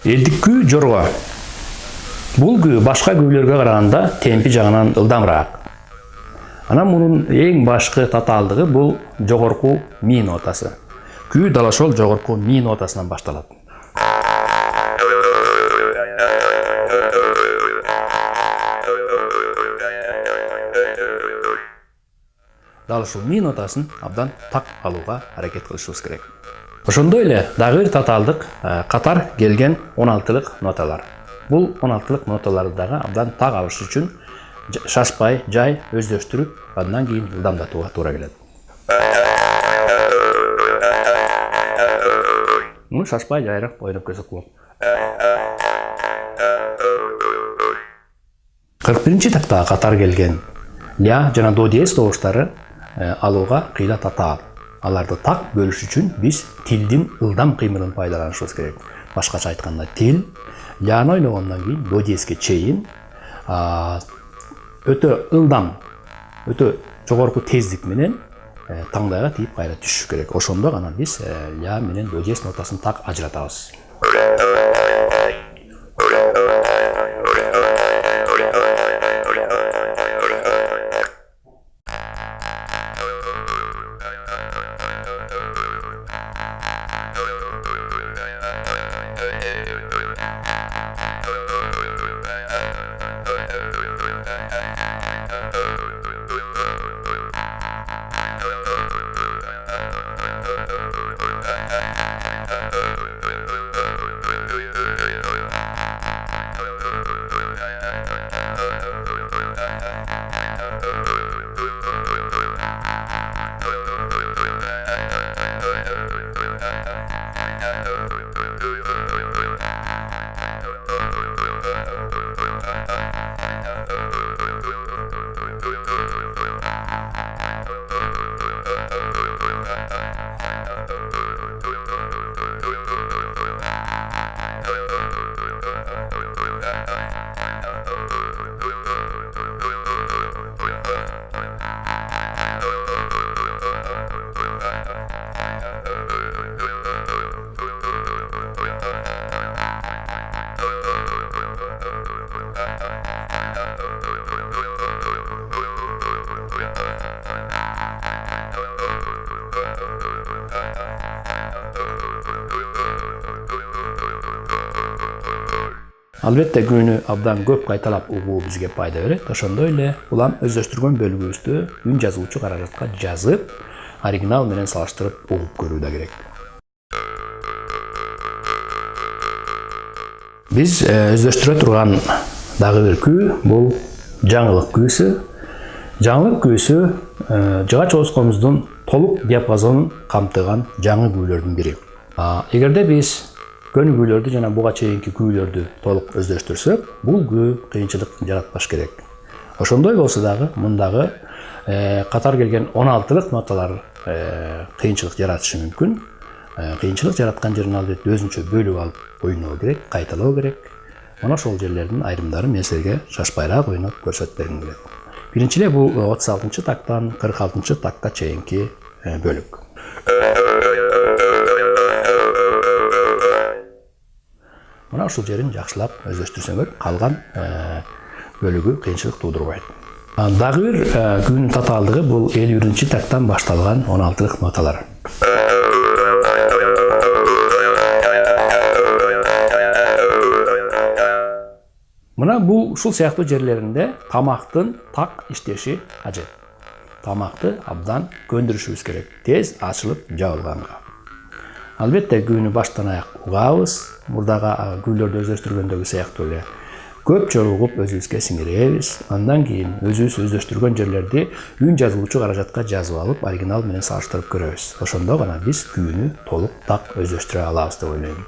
Элдик күү жорго. Бул күү башка күүлөргө караганда темпи жагынан ылдамыраак. Анан мунун эң башкы татаалдыгы бул жогорку ми нотасы. Күү дал ошол жогорку ми нотасынан башталат. Дал ушул ми нотасын абдан так алууга аракет кылышыбыз керек. Ошондой эле дагы бир татаалдык катар келген 16-лык ноталар. Бул 16-лык ноталарды дагы абдан так алыш үчүн шашпай, жай өздөштүрүп, андан кийин ылдамдатууга туура келет. Муну шашпай жайыраак ойноп көрсөк болот. 41-чи тактагы катар келген ля жана до диез добуштары алууга кыйла татаал. Аларды так бөлүш үчүн биз тилдин ылдам кыймылын пайдаланышыбыз керек. Башкача айтканда тил ляны ойногондон кийин до диезге чейин өтө ылдам, өтө жогорку тездик менен таңдайга тийип кайра түшүш керек. Ошондо гана биз ля менен до диез нотасын так ажыратабыз. Албетте күүнү абдан көп кайталап угуу бизге пайда берет. Ошондой эле улам өздөштүргөн бөлүгүбүздү үн жазуучу каражатка жазып, оригинал менен салыштырып угуп көрүү да керек. Биз өздөштүрө турган дагы бир күү бул жаңылык күүсү. Жаңылык күүсү жыгач оозкомуздун толук диапазонун камтыган жаңы күүлөрдүн бири. Эгерде биз көнүгүүлөрдү жана буга чейинки күүлөрдү толук өздөштүрсөк, бул күү кыйынчылык жаратпаш керек. Ошондой болсо дагы мундагы катар келген 16-лык ноталар кыйынчылык жаратышы мүмкүн. Кыйынчылык жараткан жерин албетте өзүнчө бөлүп алып ойноо керек, кайталоо керек. Мына ошол жерлердин айрымдарын мен силерге шашпайраак ойноп көрсөтүп бергим келет. Биринчиле бул 36-чы тактан 46-чы такка чейинки бөлүк. Мына ушул жерин жакшылап өздөштүрсөңөр, калган бөлүгү кыйынчылык туудурбайт. Дагы бир күүнүн татаалдыгы бул 51-чи тактан башталган 16-лык ноталар. Мына бул ушул сыяктуу жерлеринде тамактын так иштеши кажет. Тамакты абдан көндүрүшүбүз керек, тез ачылып жабылганга. Албетте күүнү баштан аяк угабыз, мурдагы күүлөрдү өздөштүргөндөгү сыяктуу эле көп жолу угуп өзүбүзгө сиңиребиз. Андан кийин өзүбүз өздөштүргөн жерлерди үн жазуучу каражатка жазып алып, оригинал менен салыштырып көрөбүз. Ошондо гана биз күүнү толук так өздөштүрө алабыз деп ойлойм.